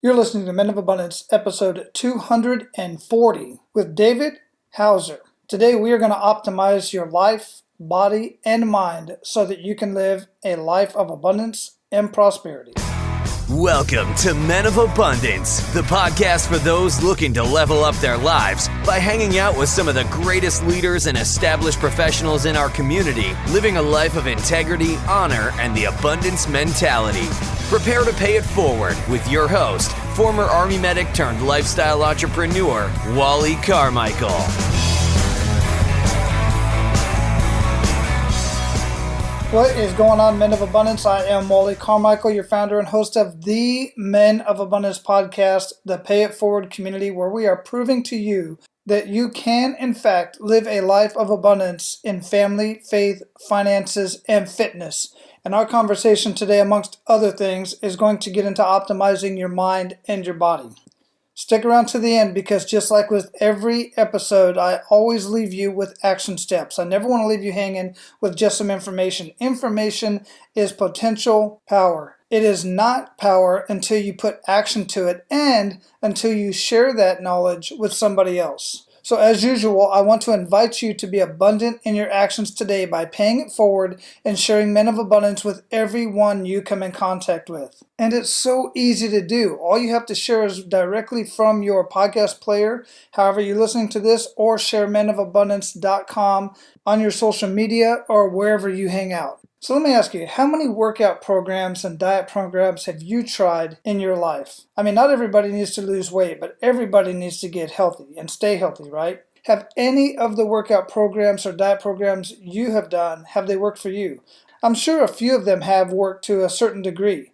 You're listening to Men of Abundance, episode 240 with David Hauser. Today we are going to optimize your life, body, and mind so that you can live a life of abundance and prosperity. Welcome to Men of Abundance, the podcast for those looking to level up their lives by hanging out with some of the greatest leaders and established professionals in our community, living a life of integrity, honor, and the abundance mentality. Prepare to pay it forward with your host, former Army medic turned lifestyle entrepreneur, Wally Carmichael. What is going on, Men of Abundance? I am Wally Carmichael, your founder and host of the Men of Abundance podcast, the Pay It Forward community, where we are proving to you that you can, in fact, live a life of abundance in family, faith, finances, and fitness. And our conversation today, amongst other things, is going to get into optimizing your mind and your body. Stick around to the end because just like with every episode, I always leave you with action steps. I never want to leave you hanging with just some information. Information is potential power. It is not power until you put action to it and until you share that knowledge with somebody else. So as usual, I want to invite you to be abundant in your actions today by paying it forward and sharing Men of Abundance with everyone you come in contact with. And it's so easy to do. All you have to share is directly from your podcast player, however you're listening to this, or share menofabundance.com on your social media or wherever you hang out. So let me ask you, how many workout programs and diet programs have you tried in your life? I mean, not everybody needs to lose weight, but everybody needs to get healthy and stay healthy, right? Have any of the workout programs or diet programs you have done, have they worked for you? I'm sure a few of them have worked to a certain degree.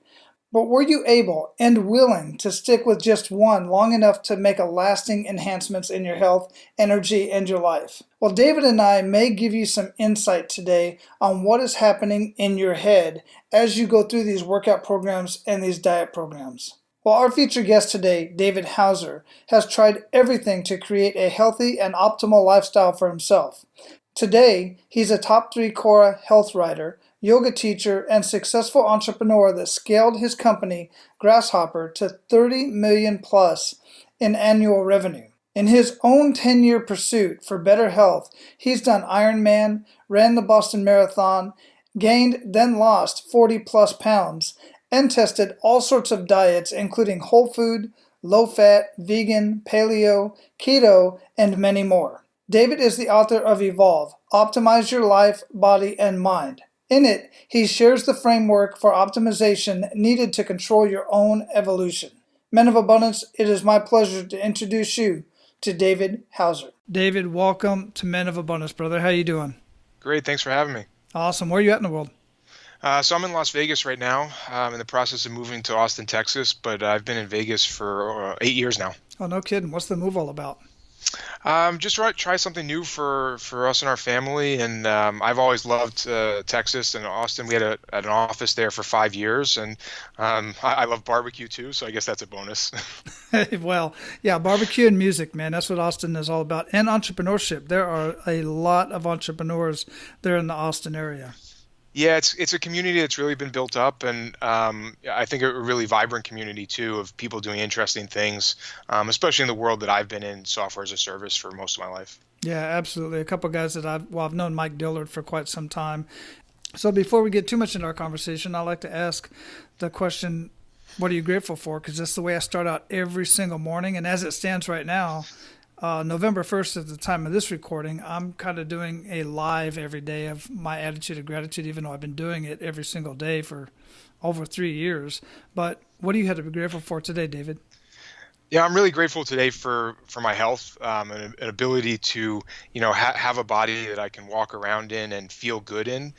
But were you able and willing to stick with just one long enough to make a lasting enhancements in your health, energy, and your life? Well, David and I may give you some insight today on what is happening in your head as you go through these workout programs and these diet programs. Well, our featured guest today, David Hauser, has tried everything to create a healthy and optimal lifestyle for himself. Today, he's a top 3 Quora Health Writer, yoga teacher, and successful entrepreneur that scaled his company, Grasshopper, to 30 million plus in annual revenue. In his own 10-year pursuit for better health, he's done Ironman, ran the Boston Marathon, gained then lost 40 plus pounds, and tested all sorts of diets including whole food, low-fat, vegan, paleo, keto, and many more. David is the author of Evolve, Optimize Your Life, Body, and Mind. In it, he shares the framework for optimization needed to control your own evolution. Men of Abundance, it is my pleasure to introduce you to David Hauser. David, welcome to Men of Abundance, brother. How you doing? Great. Thanks for having me. Awesome. Where are you at in the world? So I'm in Las Vegas right now. I'm in the process of moving to Austin, Texas, but I've been in Vegas for 8 years now. Oh, no kidding. What's the move all about? Just try something new for us and our family, and I've always loved Texas and Austin. We had an office there for 5 years, and I love barbecue too, so I guess that's a bonus. Well, yeah, barbecue and music, man. That's what Austin is all about, and entrepreneurship. There are a lot of entrepreneurs there in the Austin area. Yeah, it's a community that's really been built up, and I think a really vibrant community too of people doing interesting things, especially in the world that I've been in, software as a service, for most of my life. Yeah, absolutely. A couple of guys that I've known Mike Dillard for quite some time. So before we get too much into our conversation, I like to ask the question, what are you grateful for? Because that's the way I start out every single morning, and as it stands right now, November 1st at the time of this recording, I'm kind of doing a live every day of my attitude of gratitude, even though I've been doing it every single day for over 3 years. But what do you have to be grateful for today, David? Yeah, I'm really grateful today for my health, and an ability to, have a body that I can walk around in and feel good in.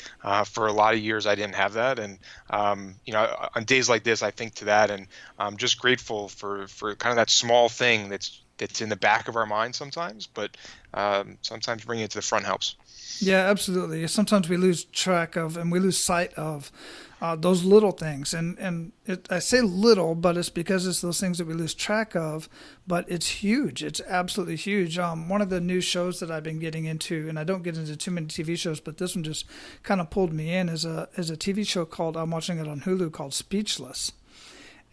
For a lot of years, I didn't have that. And, on days like this, I think to that, and I'm just grateful for kind of that small thing that's in the back of our mind sometimes, but sometimes bringing it to the front helps. Yeah, absolutely. Sometimes we lose track of and we lose sight of those little things. And I say little, but it's because it's those things that we lose track of, but it's huge. It's absolutely huge. One of the new shows that I've been getting into, and I don't get into too many TV shows, but this one just kind of pulled me in, is a TV show called, I'm watching it on Hulu, called Speechless.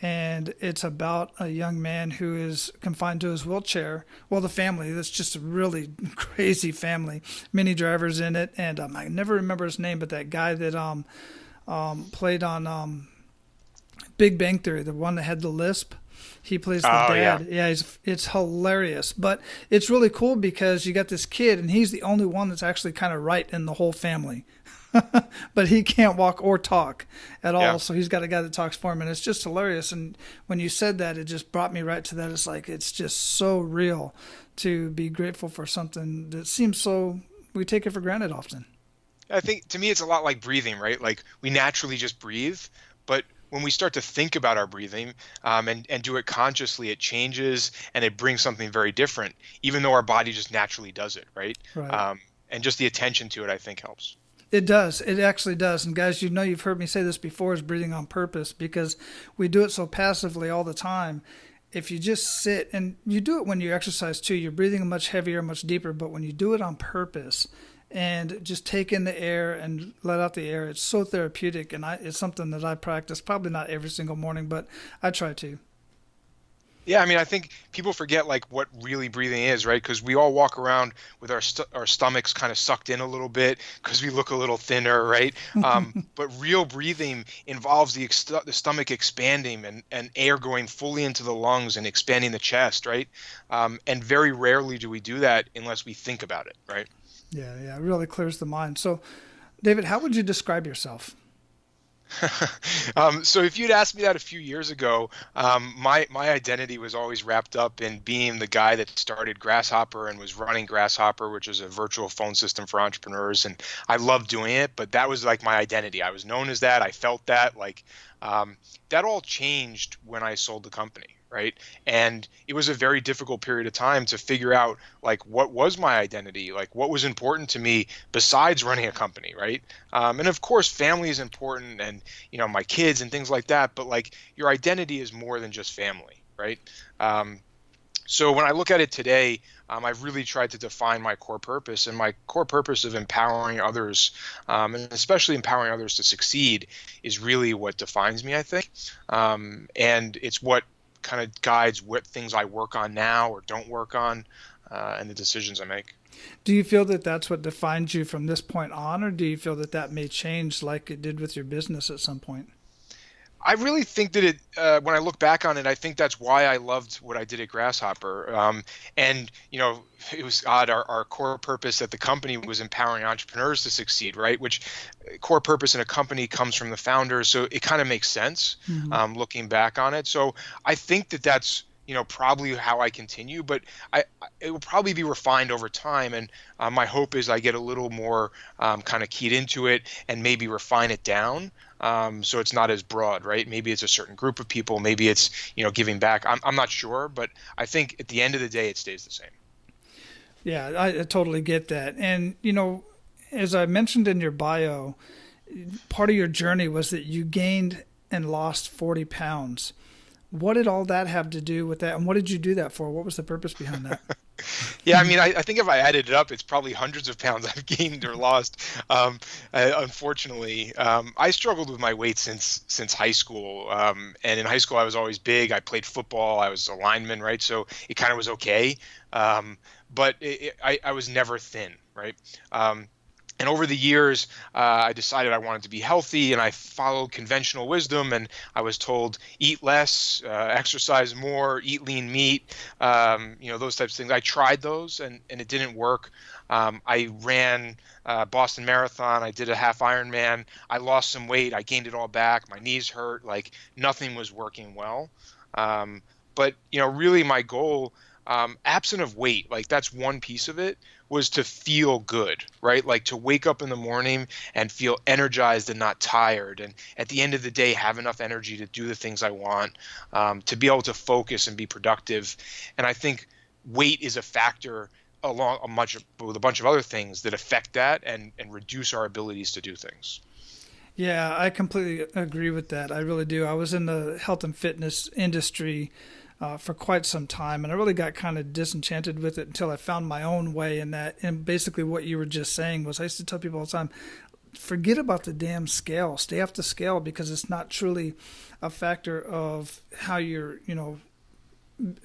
and it's about a young man who is confined to his wheelchair. Well, the family, that's just a really crazy family. Many drivers in it, and I never remember his name, but that guy that played on Big Bang Theory, the one that had the lisp. He plays the dad. Yeah, it's hilarious. But it's really cool because you got this kid, and he's the only one that's actually kind of right in the whole family. But he can't walk or talk at all, so he's got a guy that talks for him, and it's just hilarious. And when you said that, it just brought me right to that. It's like, it's just so real to be grateful for something that seems so, we take it for granted often. I think, to me, it's a lot like breathing, right? Like, we naturally just breathe, but when we start to think about our breathing and do it consciously, it changes and it brings something very different, even though our body just naturally does it, right? And just the attention to it, I think, helps. It does. It actually does. And guys, you've heard me say this before, is breathing on purpose, because we do it so passively all the time. If you just sit, and you do it when you exercise too, you're breathing much heavier, much deeper, but when you do it on purpose and just take in the air and let out the air, it's so therapeutic. And it's something that I practice, probably not every single morning, but I try to. Yeah, I mean, I think people forget like what really breathing is, right? Because we all walk around with our stomachs kind of sucked in a little bit because we look a little thinner, right? But real breathing involves the stomach expanding and air going fully into the lungs and expanding the chest, right? And very rarely do we do that unless we think about it, right? Yeah, it really clears the mind. So, David, how would you describe yourself? So if you'd asked me that a few years ago, my identity was always wrapped up in being the guy that started Grasshopper and was running Grasshopper, which is a virtual phone system for entrepreneurs. And I loved doing it, but that was like my identity. I was known as that. I felt that. Like that all changed when I sold the company. Right. And it was a very difficult period of time to figure out like what was my identity, like what was important to me besides running a company. Right. And of course, family is important and, my kids and things like that. But like your identity is more than just family. Right. So when I look at it today, I've really tried to define my core purpose, and my core purpose of empowering others, and especially empowering others to succeed, is really what defines me, I think. And it's what kind of guides what things I work on now or don't work on, and the decisions I make. Do you feel that that's what defines you from this point on, or do you feel that may change like it did with your business at some point? I really think that when I look back on it, I think that's why I loved what I did at Grasshopper. And, it was odd. Our core purpose at the company was empowering entrepreneurs to succeed, right? Which core purpose in a company comes from the founders. So it kind of makes sense looking back on it. So I think that that's, probably how I continue, but it will probably be refined over time. And my hope is I get a little more kind of keyed into it and maybe refine it down. So it's not as broad, right? Maybe it's a certain group of people. Maybe it's, giving back. I'm not sure, but I think at the end of the day, it stays the same. Yeah, I totally get that. And, as I mentioned in your bio, part of your journey was that you gained and lost 40 pounds. What did all that have to do with that? And what did you do that for? What was the purpose behind that? Yeah, I mean, I think if I added it up, it's probably hundreds of pounds I've gained or lost. Unfortunately, I struggled with my weight since high school. And in high school, I was always big. I played football. I was a lineman, right? So it kind of was okay. But I was never thin, right? And over the years, I decided I wanted to be healthy, and I followed conventional wisdom, and I was told eat less, exercise more, eat lean meat, those types of things. I tried those, and it didn't work. I ran Boston Marathon. I did a half Ironman. I lost some weight. I gained it all back. My knees hurt. Like nothing was working well. But really my goal, absent of weight, like that's one piece of it, was to feel good, right? Like to wake up in the morning and feel energized and not tired. And at the end of the day, have enough energy to do the things I want, to be able to focus and be productive. And I think weight is a factor with a bunch of other things that affect that and reduce our abilities to do things. Yeah, I completely agree with that. I really do. I was in the health and fitness industry for quite some time, and I really got kind of disenchanted with it until I found my own way in that. And basically what you were just saying was, I used to tell people all the time, forget about the damn scale. Stay off the scale, because it's not truly a factor of how you're,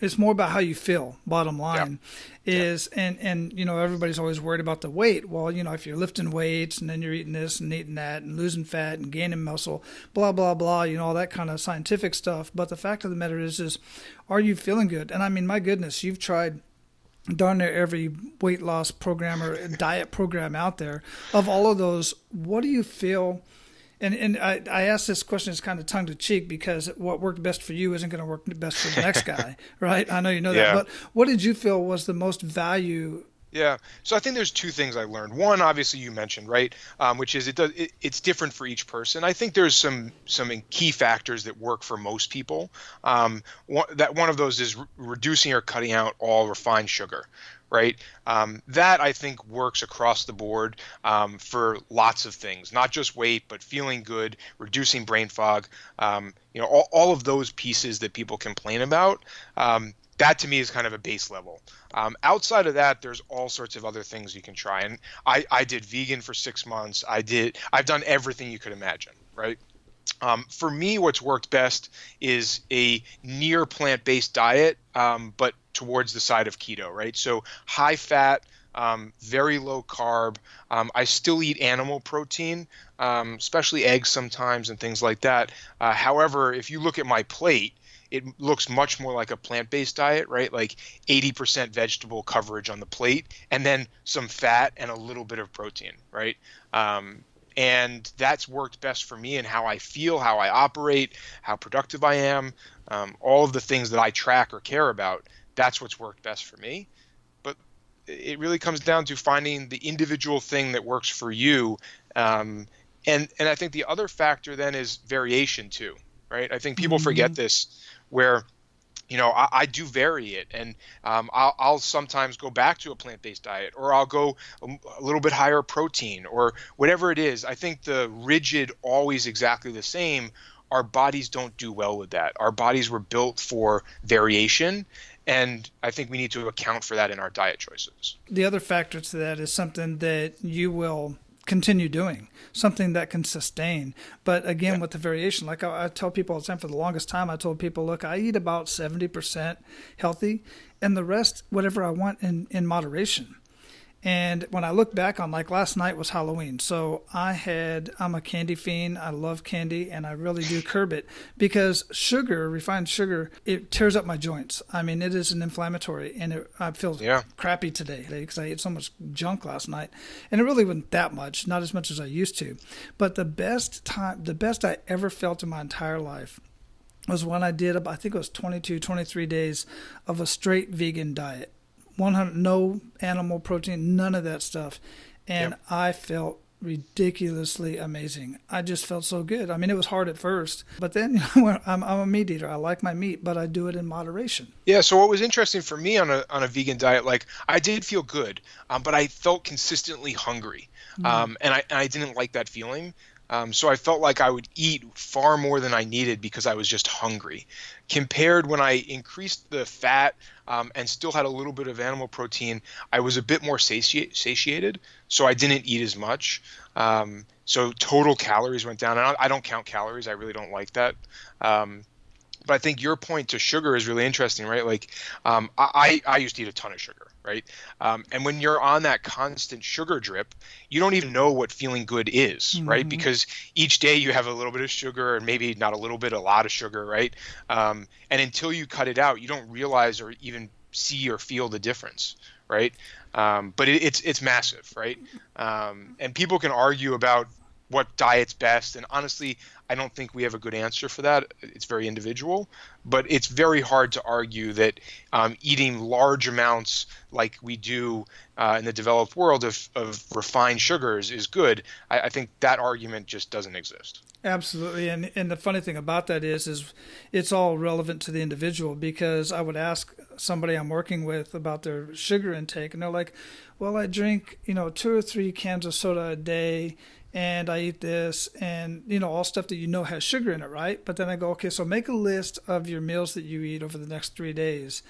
it's more about how you feel, bottom line. And everybody's always worried about the weight. Well, if you're lifting weights and then you're eating this and eating that and losing fat and gaining muscle, blah, blah, blah, all that kind of scientific stuff. But the fact of the matter is are you feeling good? And I mean, my goodness, you've tried darn near every weight loss program or diet program out there. Of all of those, what do you feel? And I ask this question as kind of tongue to cheek, because what worked best for you isn't going to work best for the next guy, right? I know you know that. But what did you feel was the most value? Yeah. So I think there's two things I learned. One, obviously you mentioned, right, which is it's different for each person. I think there's some key factors that work for most people. One of those is reducing or cutting out all refined sugar, right? That I think works across the board for lots of things, not just weight, but feeling good, reducing brain fog, all of those pieces that people complain about. That to me is kind of a base level. Outside of that, there's all sorts of other things you can try. And I did vegan for 6 months. I've done everything you could imagine, right? For me, what's worked best is a near plant-based diet, but towards the side of keto, right? So high fat, very low carb. I still eat animal protein, especially eggs sometimes and things like that. However, if you look at my plate, it looks much more like a plant-based diet, right? Like 80% vegetable coverage on the plate, and then some fat and a little bit of protein, right? And that's worked best for me and how I feel, how I operate, how productive I am, all of the things that I track or care about. That's what's worked best for me. But it really comes down to finding the individual thing that works for you. And I think the other factor then is variation too, right? I think people forget this, where I do vary it, and I'll sometimes go back to a plant-based diet, or I'll go a little bit higher protein, or whatever it is. I think the rigid, always exactly the same, our bodies don't do well with that. Our bodies were built for variation, and I think we need to account for that in our diet choices. The other factor to that is something that you will continue doing, something that can sustain. But again, with the variation, like I tell people all the time, for the longest time, I told people, look, I eat about 70% healthy and the rest, whatever I want in moderation. And when I look back on, like last night was Halloween, so I'm a candy fiend. I love candy, and I really do curb it, because refined sugar, it tears up my joints. I mean, it is an inflammatory, and I feel crappy today because I ate so much junk last night, and it really wasn't that much, not as much as I used to. But the best I ever felt in my entire life was when I did, I think it was 22, 23 days of a straight vegan diet. 100, no animal protein, none of that stuff. And I felt ridiculously amazing. I just felt so good. I mean, it was hard at first, but then I'm a meat eater. I like my meat, but I do it in moderation. Yeah. So what was interesting for me on a vegan diet, like I did feel good, but I felt consistently hungry. And I didn't like that feeling. So I felt like I would eat far more than I needed because I was just hungry. Compared when I increased the fat and still had a little bit of animal protein, I was a bit more satiated, so I didn't eat as much. So total calories went down. And I don't count calories. I really don't like that. But I think your point to sugar is really interesting, right? Like I used to eat a ton of sugar, right? And when you're on that constant sugar drip, you don't even know what feeling good is, right? Because each day you have a little bit of sugar, and maybe not a little bit, a lot of sugar, right? And until you cut it out, you don't realize or even see or feel the difference, right? But it's massive, right? And people can argue about what diet's best, and honestly, I don't think we have a good answer for that. It's very individual, but it's very hard to argue that eating large amounts like we do in the developed world of refined sugars is good. I think that argument just doesn't exist. Absolutely. And the funny thing about that is it's all relevant to the individual, because I would ask somebody I'm working with about their sugar intake, and they're like, well, I drink, 2 or 3 cans of soda a day, and I eat this, and, all stuff that has sugar in it, right? But then I go, okay, so make a list of your meals that you eat over the next 3 days,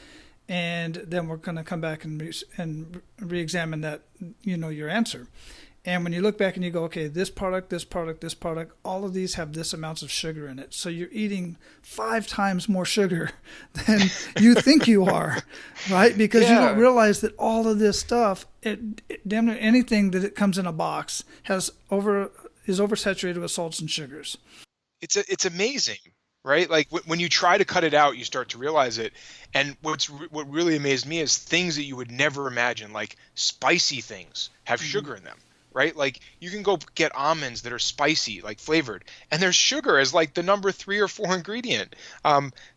and then we're going to come back and re-examine that, your answer. And when you look back and you go, okay, this product, this product, this product, all of these have this amounts of sugar in it. So you're eating 5 times more sugar than you think you are, right? Because you don't realize that all of this stuff, damn near anything that it comes in a box is oversaturated with salts and sugars. It's amazing, right? Like when you try to cut it out, you start to realize it. And what really amazed me is things that you would never imagine, like spicy things, have sugar in them. Right? Like you can go get almonds that are spicy, like flavored, and there's sugar as like the number 3 or 4 ingredient.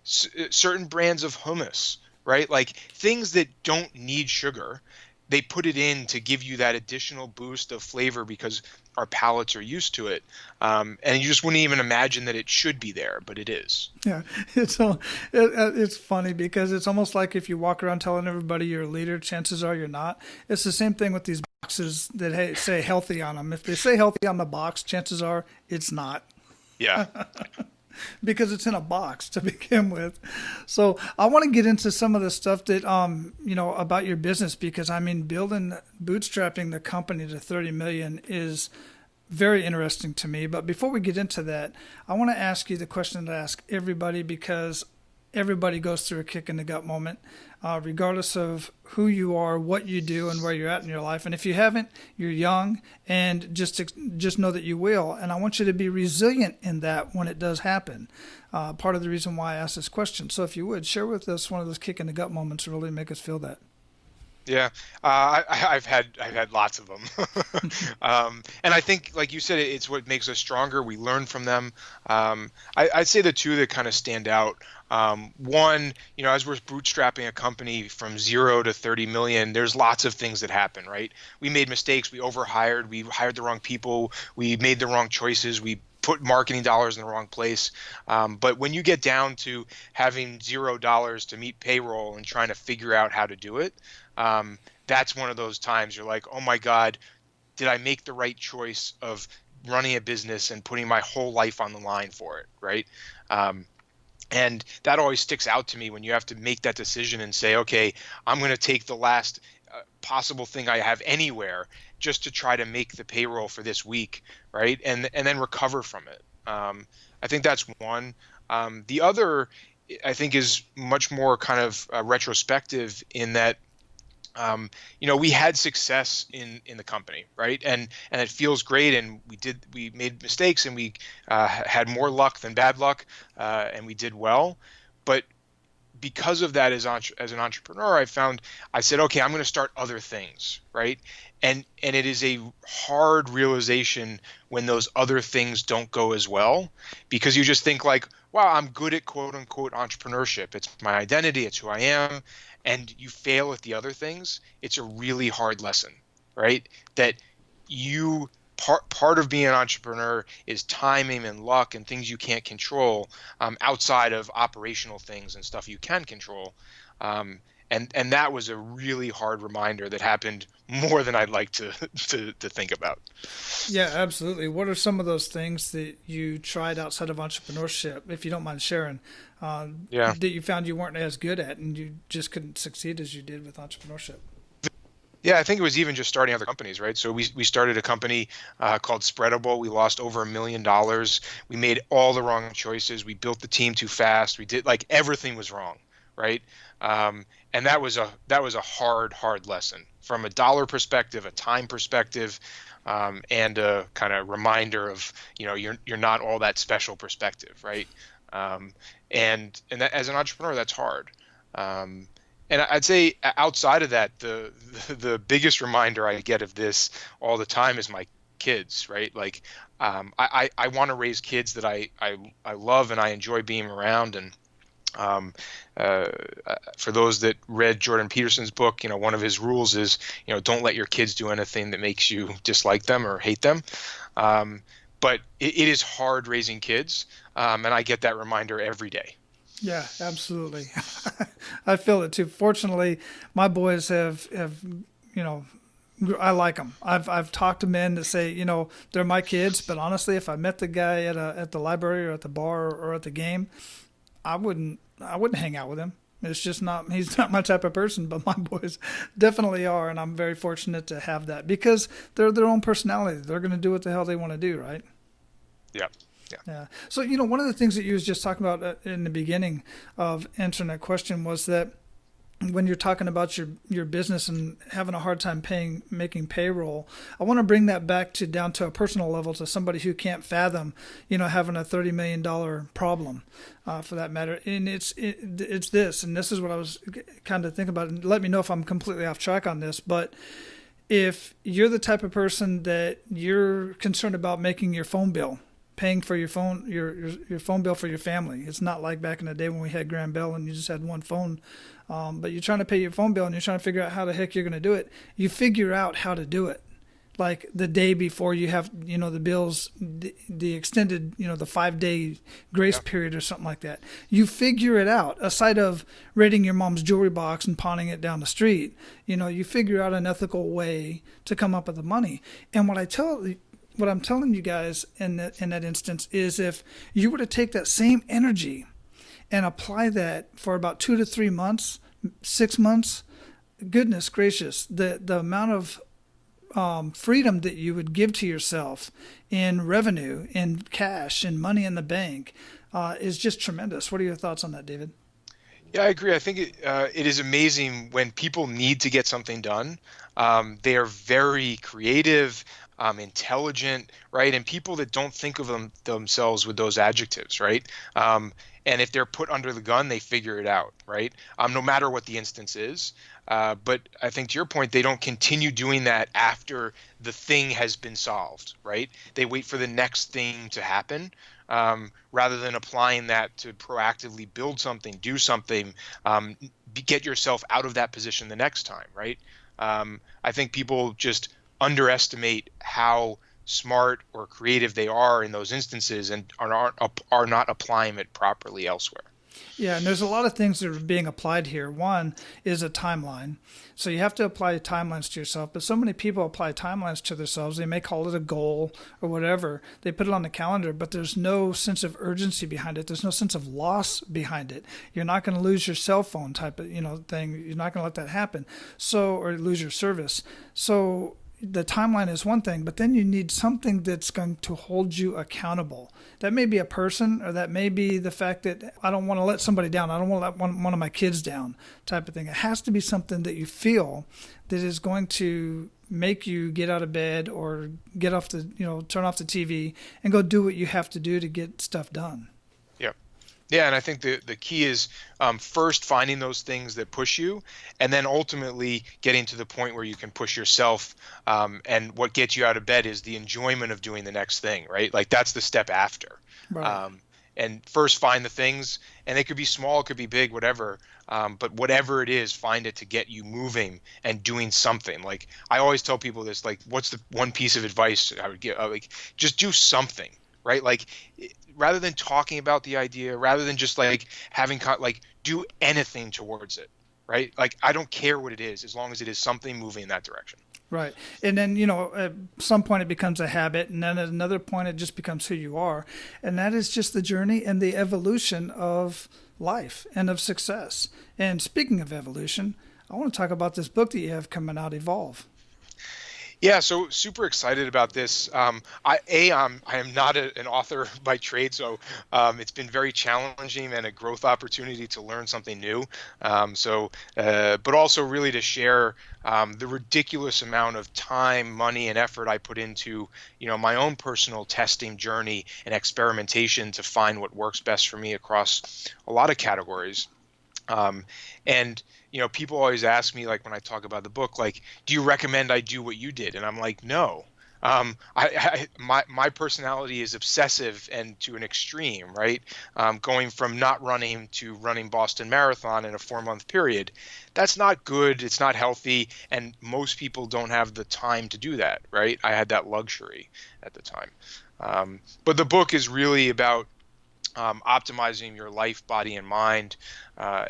Certain brands of hummus, right? Like things that don't need sugar, they put it in to give you that additional boost of flavor because our palates are used to it. And you just wouldn't even imagine that it should be there, but it is. Yeah, it's funny because it's almost like if you walk around telling everybody you're a leader, chances are you're not. It's the same thing with these boxes that say healthy on them. If they say healthy on the box, chances are it's not. Yeah. Because it's in a box to begin with. So I want to get into some of the stuff that, about your business, because bootstrapping the company to 30 million is very interesting to me. But before we get into that, I want to ask you the question that I ask everybody, because everybody goes through a kick in the gut moment, regardless of who you are, what you do, and where you're at in your life. And if you haven't, you're young, and just know that you will. And I want you to be resilient in that when it does happen. Part of the reason why I asked this question. So if you would, share with us one of those kick in the gut moments to really make us feel that. Yeah, I've had lots of them, and I think, like you said, it's what makes us stronger. We learn from them. I'd say the two that kind of stand out. One, as we're bootstrapping a company from 0 to 30 million, there's lots of things that happen, right? We made mistakes. We overhired. We hired the wrong people. We made the wrong choices. We put marketing dollars in the wrong place. But when you get down to having $0 to meet payroll and trying to figure out how to do it, that's one of those times you're like, oh my God, did I make the right choice of running a business and putting my whole life on the line for it, right? And that always sticks out to me when you have to make that decision and say, okay, I'm going to take the last possible thing I have anywhere just to try to make the payroll for this week, right? And then recover from it. I think that's one. The other, I think, is much more kind of retrospective in that, we had success in the company, right? And it feels great. And we made mistakes, and we had more luck than bad luck, and we did well. But because of that, as an entrepreneur, I said, okay, I'm going to start other things, right? And it is a hard realization when those other things don't go as well, because you just think like, wow, I'm good at quote unquote entrepreneurship. It's my identity. It's who I am. And you fail at the other things. It's a really hard lesson, right? That part of being an entrepreneur is timing and luck and things you can't control, outside of operational things and stuff you can control. And that was a really hard reminder that happened more than I'd like to think about. Yeah, absolutely. What are some of those things that you tried outside of entrepreneurship, if you don't mind sharing, that you found you weren't as good at and you just couldn't succeed as you did with entrepreneurship? Yeah, I think it was even just starting other companies, right? So we started a company called Spreadable. We lost over $1 million. We made all the wrong choices. We built the team too fast. We did, like, everything was wrong, right? And that was a hard lesson from a dollar perspective, a time perspective, and a kind of reminder of, you're not all that special perspective, right? And that, as an entrepreneur, that's hard. And I'd say outside of that, the biggest reminder I get of this all the time is my kids, right? Like, I want to raise kids that I love and I enjoy being around. And for those that read Jordan Peterson's book, one of his rules is, don't let your kids do anything that makes you dislike them or hate them. But it is hard raising kids, and I get that reminder every day. Yeah, absolutely. I feel it too. Fortunately, my boys have I like them. I've talked to men that say, they're my kids, but honestly, if I met the guy at the library or at the bar or at the game, I wouldn't hang out with him. It's just not, he's not my type of person, but my boys definitely are. And I'm very fortunate to have that because they're their own personality. They're going to do what the hell they want to do, right? Yeah. Yeah. Yeah. So, one of the things that you was just talking about in the beginning of answering that question was that when you're talking about your business and having a hard time making payroll, I want to bring that back down to a personal level to somebody who can't fathom, having a $30 million problem, for that matter. And it's this, and this is what I was kind of thinking about. And let me know if I'm completely off track on this, but if you're the type of person that you're concerned about making your phone bill, paying for your phone bill for your family. It's not like back in the day when we had Grand Bell and you just had one phone. But you're trying to pay your phone bill and you're trying to figure out how the heck you're going to do it. You figure out how to do it. Like the day before you have, the bills, the extended, the 5-day grace period or something like that. You figure it out. Aside of raiding your mom's jewelry box and pawning it down the street, you figure out an ethical way to come up with the money. And what I'm telling you guys in that instance is if you were to take that same energy and apply that for about 2 to 3 months, 6 months, goodness gracious, the amount of freedom that you would give to yourself in revenue, in cash, in money in the bank is just tremendous. What are your thoughts on that, David? Yeah, I agree. I think it is amazing when people need to get something done. They are very creative, intelligent, right? And people that don't think of themselves with those adjectives, right? And if they're put under the gun, they figure it out, right? No matter what the instance is. But I think to your point, they don't continue doing that after the thing has been solved, right? They wait for the next thing to happen. Rather than applying that to proactively build something, do something, get yourself out of that position the next time, right? I think people just underestimate how smart or creative they are in those instances and are not applying it properly elsewhere. Yeah, and there's a lot of things that are being applied here. One is a timeline. So you have to apply timelines to yourself, but so many people apply timelines to themselves. They may call it a goal or whatever. They put it on the calendar, but there's no sense of urgency behind it. There's no sense of loss behind it. You're not going to lose your cell phone type of, thing. You're not going to let that happen. Or lose your service. So the timeline is one thing, but then you need something that's going to hold you accountable. That may be a person, or that may be the fact that I don't want to let somebody down. I don't want to let one of my kids down type of thing. It has to be something that you feel that is going to make you get out of bed or get off turn off the TV and go do what you have to do to get stuff done. Yeah, and I think the key is first finding those things that push you, and then ultimately getting to the point where you can push yourself. And what gets you out of bed is the enjoyment of doing the next thing, right? Like that's the step after. Right. And first find the things, and it could be small, it could be big, whatever. But whatever it is, find it to get you moving and doing something. Like I always tell people this, like, what's the one piece of advice I would give? Like, just do something, right? Like, rather than talking about the idea, rather than just like do anything towards it, right? Like, I don't care what it is, as long as it is something moving in that direction. Right. And then, at some point it becomes a habit, and then at another point it just becomes who you are. And that is just the journey and the evolution of life and of success. And speaking of evolution, I want to talk about this book that you have coming out, Evolve. Yeah, so super excited about this. I am not an author by trade, so it's been very challenging and a growth opportunity to learn something new. But also really to share the ridiculous amount of time, money, and effort I put into, my own personal testing journey and experimentation to find what works best for me across a lot of categories. And people always ask me, like, when I talk about the book, like, do you recommend I do what you did? And I'm like, no. My personality is obsessive and to an extreme, right? Going from not running to running Boston Marathon in a 4-month period. That's not good. It's not healthy. And most people don't have the time to do that, right? I had that luxury at the time. But the book is really about optimizing your life, body, and mind,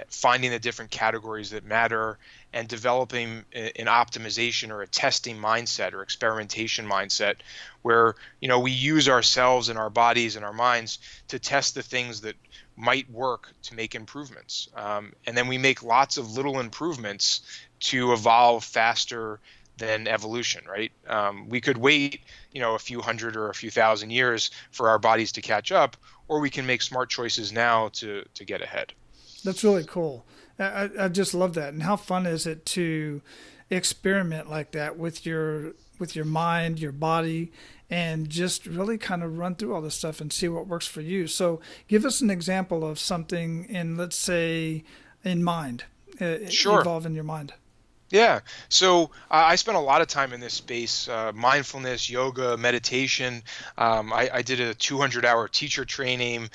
finding the different categories that matter, and developing an optimization or a testing mindset or experimentation mindset where, we use ourselves and our bodies and our minds to test the things that might work to make improvements. And then we make lots of little improvements to evolve faster than evolution, right? We could wait, a few hundred or a few thousand years for our bodies to catch up, or we can make smart choices now to get ahead. That's really cool. I just love that. And how fun is it to experiment like that with your mind, your body, and just really kind of run through all this stuff and see what works for you. So give us an example of something in, let's say, in mind, Sure. evolve in your mind. Yeah. So I spent a lot of time in this space, mindfulness, yoga, meditation. I did a 200-hour teacher training.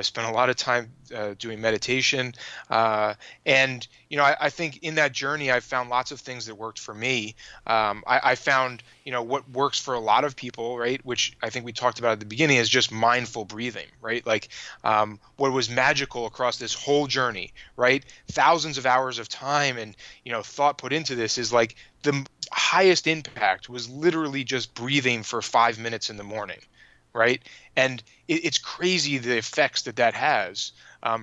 Spent a lot of time doing meditation. And, I think in that journey, I found lots of things that worked for me. I found, what works for a lot of people, right, which I think we talked about at the beginning, is just mindful breathing, right? Like what was magical across this whole journey, right? Thousands of hours of time and, thought put into this is like the highest impact was literally just breathing for 5 minutes in the morning, right? And it's crazy the effects that has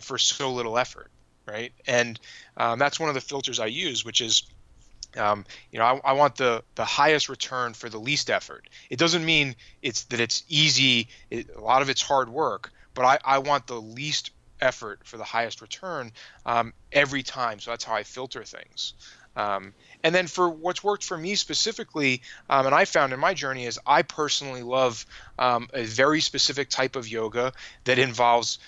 for so little effort, right? And that's one of the filters I use, which is I want the highest return for the least effort. It doesn't mean it's easy. A lot of it's hard work, but I want the least effort for the highest return every time. So that's how I filter things. And then for what's worked for me specifically, and I found in my journey, is I personally love a very specific type of yoga that involves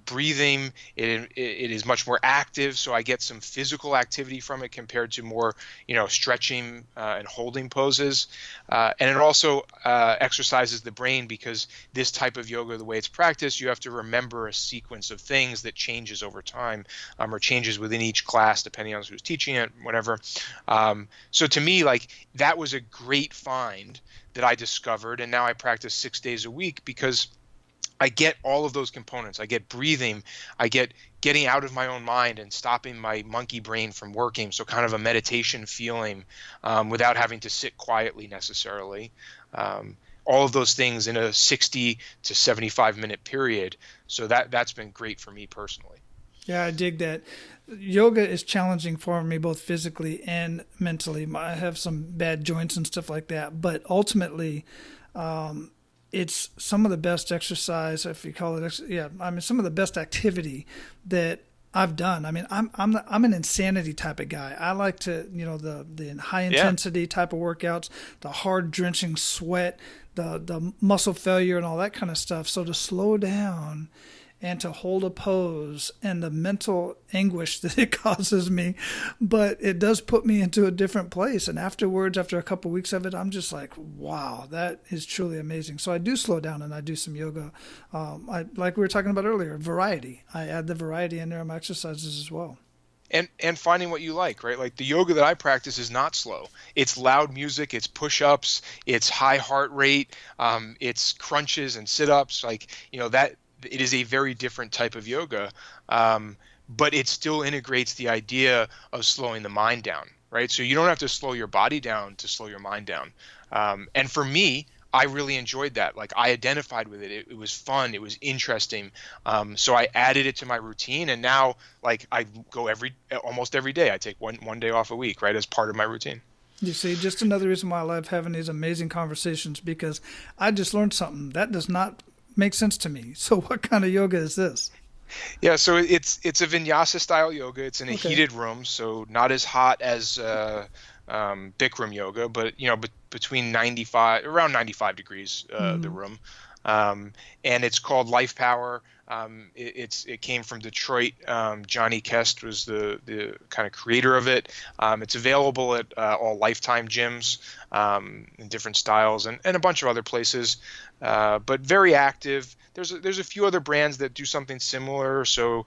breathing. It is much more active, so I get some physical activity from it compared to more, stretching and holding poses. And it also exercises the brain, because this type of yoga, the way it's practiced, you have to remember a sequence of things that changes over time, or changes within each class depending on who's teaching it, whatever. So to me, like, that was a great find that I discovered, and now I practice 6 days a week because I get all of those components. I get breathing, I get getting out of my own mind and stopping my monkey brain from working, so kind of a meditation feeling without having to sit quietly necessarily. All of those things in a 60 to 75-minute period. So that's been great for me personally. Yeah, I dig that. Yoga is challenging for me both physically and mentally. I have some bad joints and stuff like that, but ultimately, it's some of the best exercise, if you call it. Some of the best activity that I've done. I mean, I'm an insanity type of guy. I like to, the high intensity type of workouts, the hard drenching sweat, the muscle failure, and all that kind of stuff. So to slow down and to hold a pose, and the mental anguish that it causes me, but it does put me into a different place. And afterwards, after a couple of weeks of it, I'm just like, wow, that is truly amazing. So I do slow down and I do some yoga. Like we were talking about earlier, variety. I add the variety in there in my exercises as well. And finding what you like, right? Like the yoga that I practice is not slow. It's loud music, it's push-ups, it's high heart rate, it's crunches and sit-ups, that. It is a very different type of yoga, but it still integrates the idea of slowing the mind down, right? So you don't have to slow your body down to slow your mind down. And for me, I really enjoyed that. Like, I identified with it. It was fun. It was interesting. So I added it to my routine, and now, like, I go almost every day. I take one day off a week, right, as part of my routine. You see, just another reason why I love having these amazing conversations, because I just learned something that does not make sense to me. So what kind of yoga is this? Yeah, so it's a vinyasa style yoga. It's in a heated room, so not as hot as Bikram yoga, but between around 95 degrees the room. And it's called Life Power. It came from Detroit. Johnny Kest was the kind of creator of it. It's available at all Lifetime gyms in different styles and a bunch of other places. but very active. There's a few other brands that do something similar. So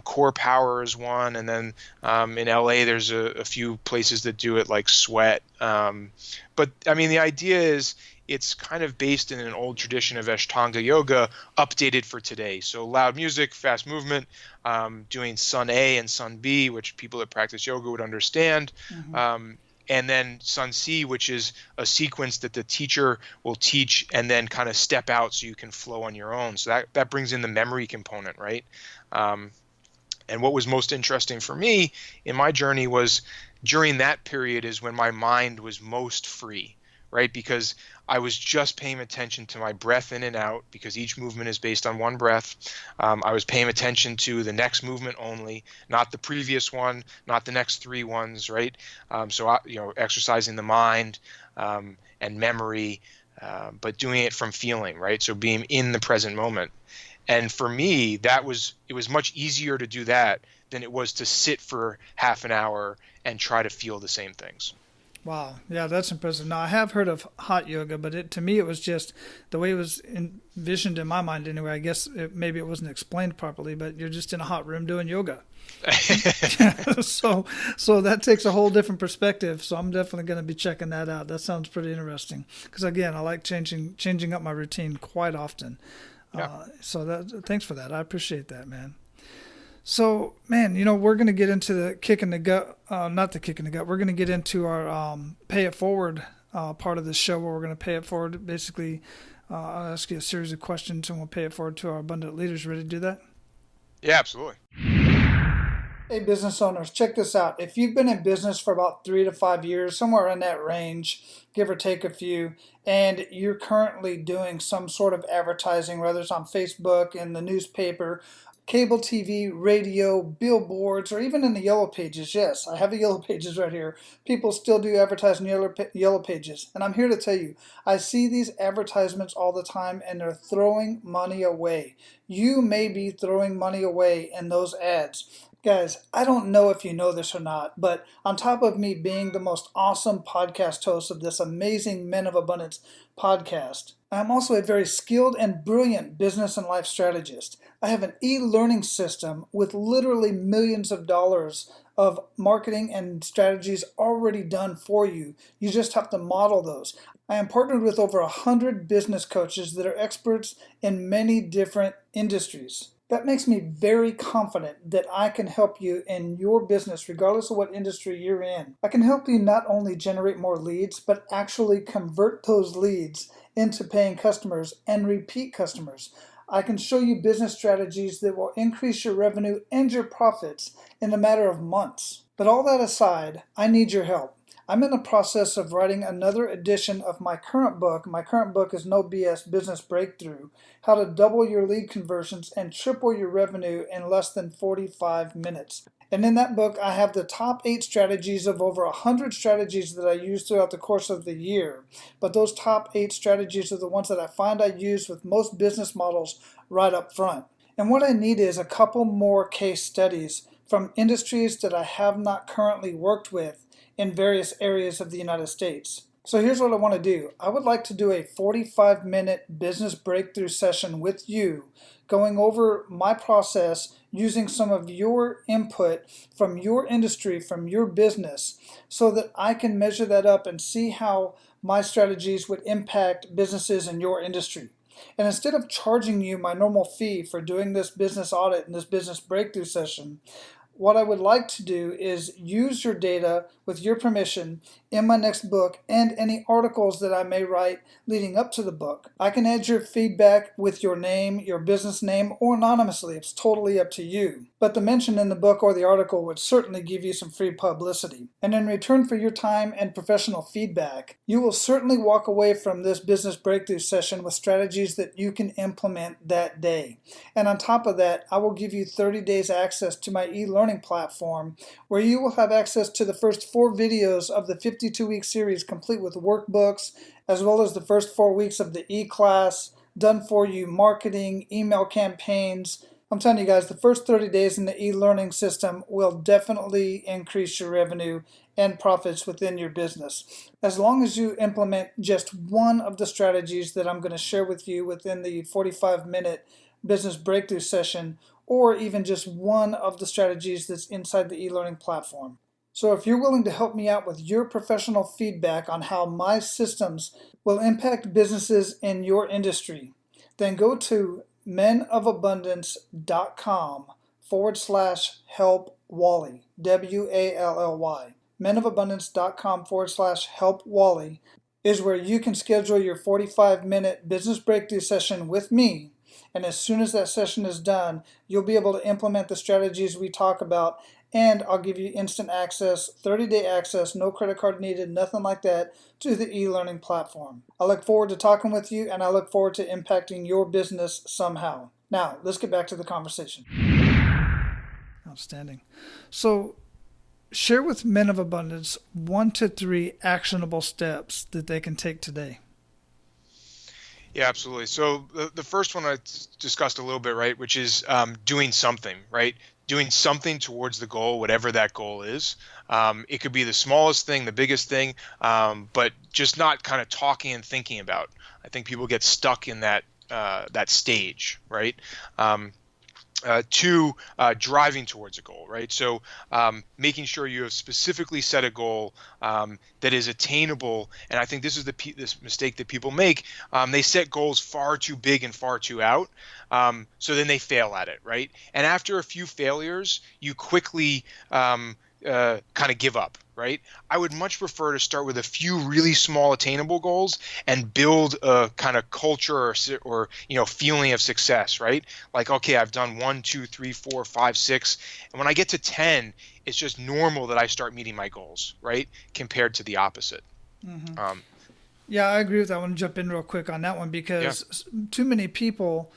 Core Power is one, and then in LA there's a few places that do it, like Sweat. But I mean, the idea is it's kind of based in an old tradition of Ashtanga yoga, updated for today. So loud music, fast movement, doing Sun A and Sun B, which people that practice yoga would understand. And then Sun C, which is a sequence that the teacher will teach and then kind of step out so you can flow on your own. So that brings in the memory component, right? And what was most interesting for me in my journey was during that period is when my mind was most free, right? Because I was just paying attention to my breath in and out, because each movement is based on one breath. I was paying attention to the next movement only, not the previous one, not the next three ones, right? So exercising the mind and memory, but doing it from feeling, right? So being in the present moment. And for me, it was much easier to do that than it was to sit for half an hour and try to feel the same things. Wow. Yeah, that's impressive. Now, I have heard of hot yoga, but to me, it was just the way it was envisioned in my mind anyway. I guess maybe it wasn't explained properly, but you're just in a hot room doing yoga. So that takes a whole different perspective. So I'm definitely going to be checking that out. That sounds pretty interesting. Because, again, I like changing up my routine quite often. Yeah. Thanks for that. I appreciate that, man. So, man, we're going to get into the kick in the gut, not the kick in the gut. We're going to get into our pay it forward part of the show, where we're going to pay it forward. Basically, I'll ask you a series of questions and we'll pay it forward to our abundant leaders. Ready to do that? Yeah, absolutely. Hey, business owners, check this out. If you've been in business for about 3 to 5 years, somewhere in that range, give or take a few, and you're currently doing some sort of advertising, whether it's on Facebook, in the newspaper, cable TV, radio, billboards, or even in the yellow pages. Yes, I have the yellow pages right here. People still do advertise in yellow pages. And I'm here to tell you, I see these advertisements all the time, and they're throwing money away. You may be throwing money away in those ads. Guys, I don't know if you know this or not, but on top of me being the most awesome podcast host of this amazing Men of Abundance podcast, I'm also a very skilled and brilliant business and life strategist. I have an e-learning system with literally millions of dollars of marketing and strategies already done for you. You just have to model those. I am partnered with over 100 business coaches that are experts in many different industries. That makes me very confident that I can help you in your business, regardless of what industry you're in. I can help you not only generate more leads, but actually convert those leads into paying customers and repeat customers. I can show you business strategies that will increase your revenue and your profits in a matter of months. But all that aside, I need your help. I'm in the process of writing another edition of my current book. My current book is No BS Business Breakthrough: How to Double Your Lead Conversions and Triple Your Revenue in Less Than 45 Minutes. And in that book, I have the top 8 strategies of over 100 strategies that I use throughout the course of the year. But those top 8 strategies are the ones that I find I use with most business models right up front. And what I need is a couple more case studies from industries that I have not currently worked with in various areas of the United States. So here's what I want to do. I would like to do a 45-minute business breakthrough session with you, going over my process using some of your input from your industry, from your business, so that I can measure that up and see how my strategies would impact businesses in your industry. And instead of charging you my normal fee for doing this business audit and this business breakthrough session, what I would like to do is use your data with your permission in my next book and any articles that I may write leading up to the book. I can add your feedback with your name, your business name, or anonymously. It's totally up to you. But the mention in the book or the article would certainly give you some free publicity. And in return for your time and professional feedback, you will certainly walk away from this business breakthrough session with strategies that you can implement that day. And on top of that, I will give you 30 days access to my e-learning platform, where you will have access to the first 4 videos of the 52-week series, complete with workbooks, as well as the first 4 weeks of the e-class, done for you marketing, email campaigns, I'm telling you guys, the first 30 days in the e-learning system will definitely increase your revenue and profits within your business. As long as you implement just one of the strategies that I'm going to share with you within the 45-minute business breakthrough session, or even just one of the strategies that's inside the e-learning platform. So if you're willing to help me out with your professional feedback on how my systems will impact businesses in your industry, then go to menofabundance.com/help Wally, WALLY. menofabundance.com/help Wally is where you can schedule your 45-minute business breakthrough session with me. And as soon as that session is done, you'll be able to implement the strategies we talk about, and I'll give you instant access, 30-day access, no credit card needed, nothing like that, to the e-learning platform. I look forward to talking with you, and I look forward to impacting your business somehow. Now, let's get back to the conversation. Outstanding. So, share with Men of Abundance 1 to 3 actionable steps that they can take today. Yeah, absolutely. So the first one I discussed a little bit, right, which is doing something, right? Doing something towards the goal, whatever that goal is. It could be the smallest thing, the biggest thing, but just not kind of talking and thinking about. I think people get stuck in that stage, right? Two, driving towards a goal, right? So making sure you have specifically set a goal that is attainable. And I think this is this mistake that people make. They set goals far too big and far too out. So then they fail at it, right? And after a few failures, you quickly kind of give up, right? I would much prefer to start with a few really small attainable goals and build a kind of culture or feeling of success, right? Like, okay, I've done 1, 2, 3, 4, 5, 6. And when I get to 10, it's just normal that I start meeting my goals, right? Compared to the opposite. Mm-hmm. Yeah, I agree with that. I want to jump in real quick on that one because too many people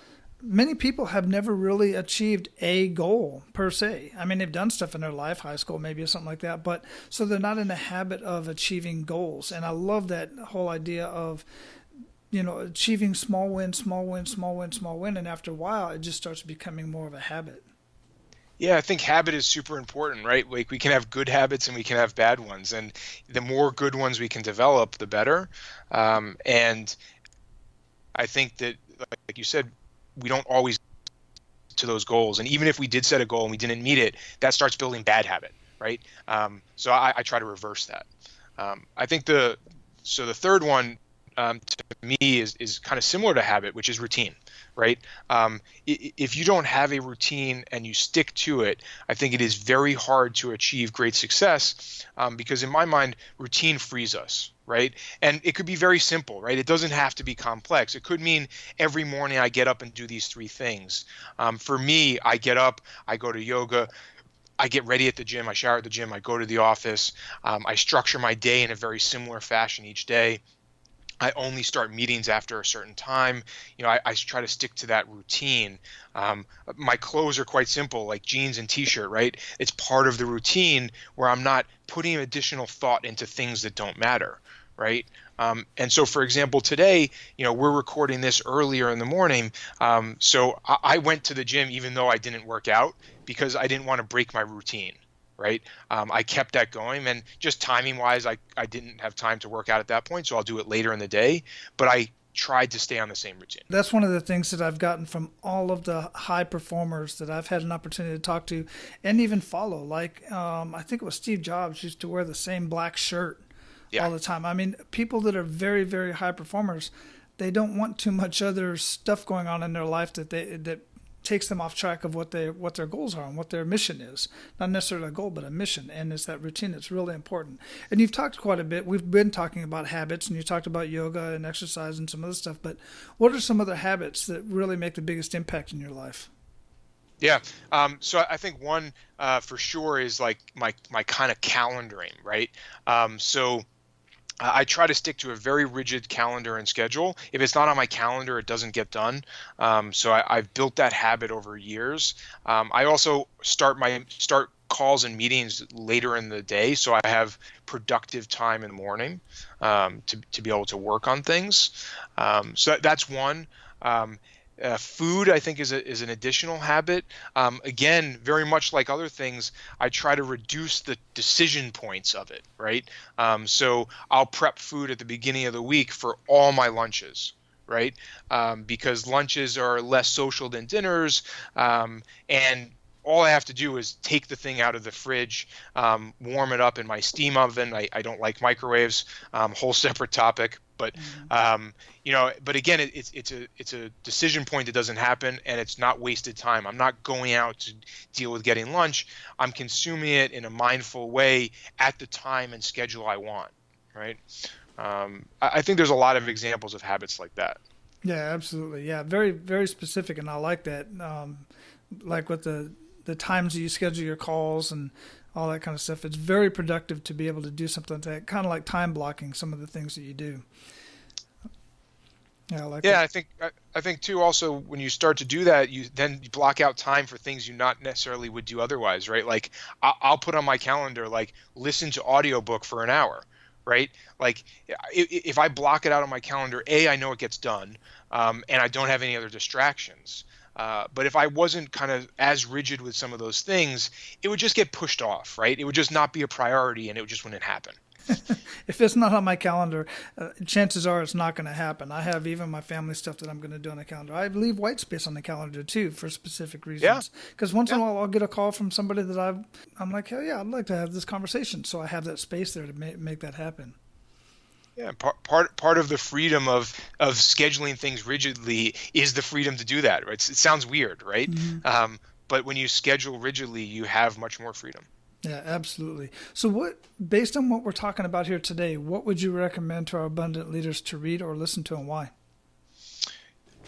have never really achieved a goal per se. I mean, they've done stuff in their life, high school maybe or something like that, but so they're not in the habit of achieving goals. And I love that whole idea of, achieving small win, and after a while, it just starts becoming more of a habit. Yeah, I think habit is super important, right? Like we can have good habits and we can have bad ones, and the more good ones we can develop, the better. And I think that, like you said, we don't always get to those goals. And even if we did set a goal and we didn't meet it, that starts building bad habit, right? So I try to reverse that. I think the third one to me is kind of similar to habit, which is routine, right? If you don't have a routine and you stick to it, I think it is very hard to achieve great success because in my mind, routine frees us, right? And it could be very simple, right? It doesn't have to be complex. It could mean every morning I get up and do these 3 things. For me, I get up, I go to yoga, I get ready at the gym, I shower at the gym, I go to the office, I structure my day in a very similar fashion each day. I only start meetings after a certain time. I try to stick to that routine. My clothes are quite simple, like jeans and t-shirt, right? It's part of the routine where I'm not putting additional thought into things that don't matter, right? And so, for example, today, we're recording this earlier in the morning. So I went to the gym even though I didn't work out because I didn't want to break my routine. Right. I kept that going, and just timing wise, I didn't have time to work out at that point. So I'll do it later in the day, but I tried to stay on the same routine. That's one of the things that I've gotten from all of the high performers that I've had an opportunity to talk to and even follow. Like, I think it was Steve Jobs used to wear the same black shirt all the time. I mean, people that are very, very high performers, they don't want too much other stuff going on in their life that takes them off track of what their goals are and what their mission is. Not necessarily a goal, but a mission. And it's that routine that's really important. And you've talked quite a bit. We've been talking about habits, and you talked about yoga and exercise and some other stuff. But what are some other habits that really make the biggest impact in your life? Yeah. So I think one for sure is like my kind of calendaring, right? I try to stick to a very rigid calendar and schedule. If it's not on my calendar, it doesn't get done. So I've built that habit over years. I also start calls and meetings later in the day, so I have productive time in the morning to be able to work on things. So that's one. Food, I think, is an additional habit. Again, very much like other things, I try to reduce the decision points of it, right? So I'll prep food at the beginning of the week for all my lunches, right? Because lunches are less social than dinners, and all I have to do is take the thing out of the fridge, warm it up in my steam oven. I don't like microwaves, whole separate topic. But but again, it's a decision point that doesn't happen, and it's not wasted time. I'm not going out to deal with getting lunch. I'm consuming it in a mindful way at the time and schedule I want, right? I think there's a lot of examples of habits like that. Yeah, absolutely. Yeah, very, very specific, and I like that. Like with the times that you schedule your calls and all that kind of stuff, it's very productive to be able to do something like that, kind of like time blocking some of the things that you do. Yeah, I like that. I think too. Also, when you start to do that, you block out time for things you not necessarily would do otherwise, right? Like I'll put on my calendar, like, listen to audiobook for an hour, right? Like if I block it out on my calendar, I know it gets done, and I don't have any other distractions. But if I wasn't kind of as rigid with some of those things, it would just get pushed off, right? It would just not be a priority, and it just wouldn't happen. If it's not on my calendar, chances are it's not going to happen. I have even my family stuff that I'm going to do on the calendar. I leave white space on the calendar too for specific reasons. Because once in a while I'll get a call from somebody that I'm like, hell yeah, I'd like to have this conversation. So I have that space there to make that happen. Yeah, part of the freedom of scheduling things rigidly is the freedom to do that. Right? It sounds weird, right? Mm-hmm. But when you schedule rigidly, you have much more freedom. Yeah, absolutely. So based on what we're talking about here today, what would you recommend to our abundant leaders to read or listen to, and why?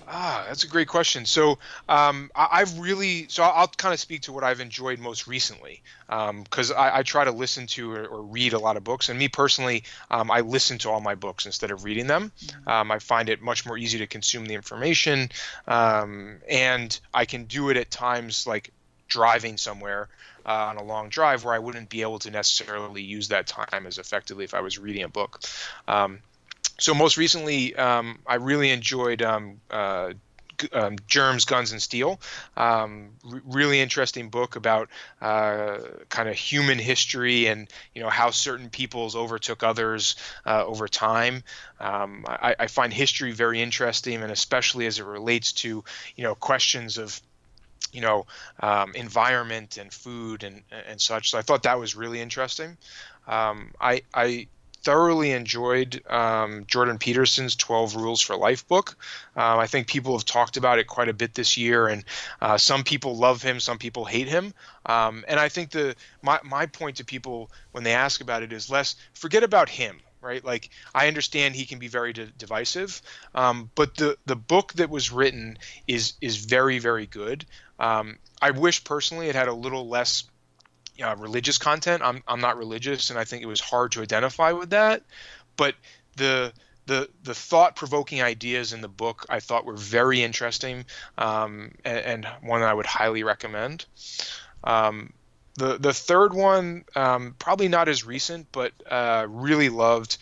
That's a great question. So I'll kind of speak to what I've enjoyed most recently, because I try to listen to or read a lot of books. And me personally, I listen to all my books instead of reading them. I find it much more easy to consume the information, and I can do it at times like driving somewhere on a long drive where I wouldn't be able to necessarily use that time as effectively if I was reading a book. So most recently, I really enjoyed Germs, Guns, and Steel. Really interesting book about kind of human history and how certain peoples overtook others over time. I find history very interesting, and especially as it relates to questions of environment and food and such. So I thought that was really interesting. I thoroughly enjoyed Jordan Peterson's 12 Rules for Life book. I think people have talked about it quite a bit this year, and some people love him, some people hate him. And I think my point to people when they ask about it is forget about him. Right? Like, I understand he can be very divisive, but the book that was written is very, very good. I wish personally it had a little less religious content. I'm not religious, and I think it was hard to identify with that. But the thought-provoking ideas in the book I thought were very interesting, and one that I would highly recommend. The third one, probably not as recent, but really loved,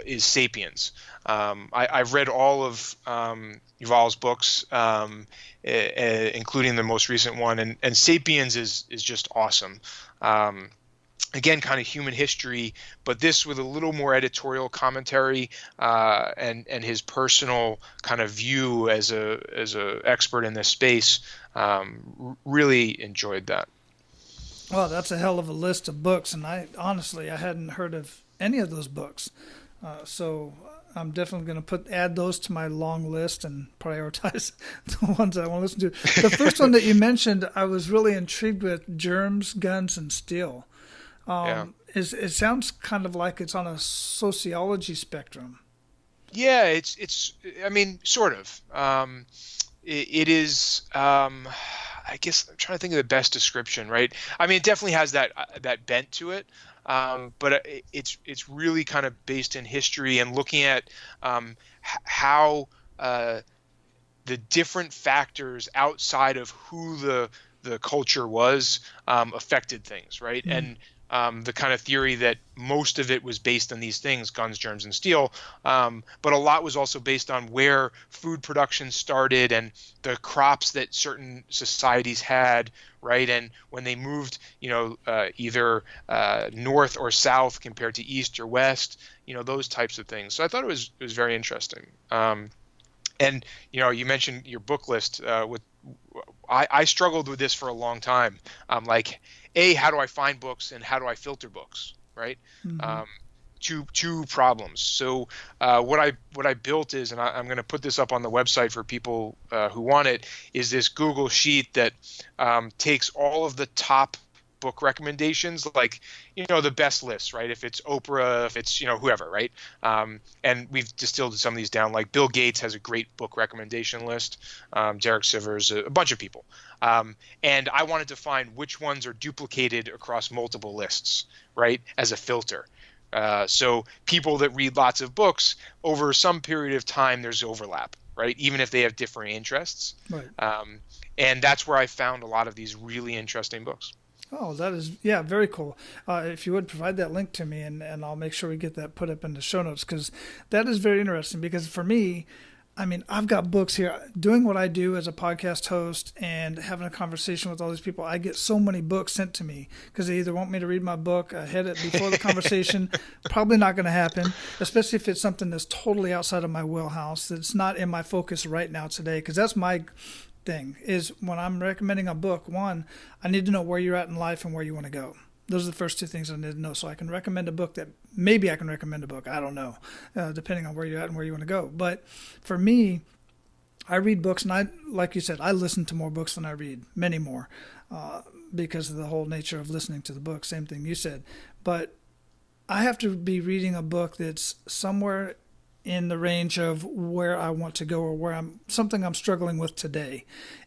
is Sapiens. I've read all of Yuval's books, including the most recent one, and Sapiens is just awesome. Again, kind of human history, but this with a little more editorial commentary, and his personal kind of view as a expert in this space. Really enjoyed that. Well, that's a hell of a list of books, and I hadn't heard of any of those books. So I'm definitely going to add those to my long list and prioritize the ones I want to listen to. The first one that you mentioned, I was really intrigued with, Germs, Guns, and Steel. It sounds kind of like it's on a sociology spectrum. Yeah, it's I mean, sort of. It is. I guess I'm trying to think of the best description, right? I mean, it definitely has that bent to it, but it's really kind of based in history and looking at how the different factors outside of who the culture was affected things, right? Mm-hmm. And the kind of theory that most of it was based on these things, guns, germs, and steel. But a lot was also based on where food production started and the crops that certain societies had, right? And when they moved, either north or south compared to east or west, those types of things. So I thought it was very interesting. And you mentioned your book list. I struggled with this for a long time. How do I find books and how do I filter books? Right. Mm-hmm. Two problems. So what I built is, and I'm going to put this up on the website for people who want it, is this Google sheet that takes all of the top book recommendations, like the best lists, right? If it's Oprah, if it's whoever, right? And we've distilled some of these down. Like Bill Gates has a great book recommendation list. Derek Sivers, a bunch of people. And I wanted to find which ones are duplicated across multiple lists, right? As a filter. So people that read lots of books, over some period of time, there's overlap, right? Even if they have differing interests. Right. And that's where I found a lot of these really interesting books. Oh, that is, very cool. If you would provide that link to me, and I'll make sure we get that put up in the show notes, because that is very interesting. Because for me, I've got books here. Doing what I do as a podcast host and having a conversation with all these people, I get so many books sent to me because they either want me to read my book ahead before the conversation. Probably not going to happen, especially if it's something that's totally outside of my wheelhouse, that's not in my focus right now today, because that's my thing is when I'm recommending a book, one, I need to know where you're at in life and where you want to go. Those are the first two things I need to know. So I can recommend a book that maybe I can recommend a book. I don't know, depending on where you're at and where you want to go. But for me, I read books, and like you said, I listen to more books than I read, many more, because of the whole nature of listening to the book. Same thing you said. But I have to be reading a book that's somewhere in the range of where I want to go, or where something I'm struggling with today.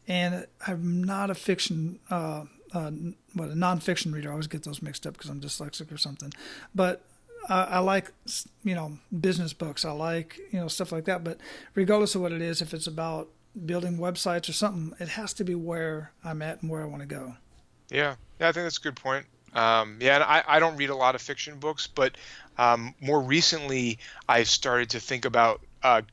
And I'm not a fiction, a nonfiction reader. I always get those mixed up because I'm dyslexic or something. But I like, business books. I like, stuff like that. But regardless of what it is, if it's about building websites or something, it has to be where I'm at and where I want to go. Yeah, I think that's a good point. And I don't read a lot of fiction books, but more recently I've started to think about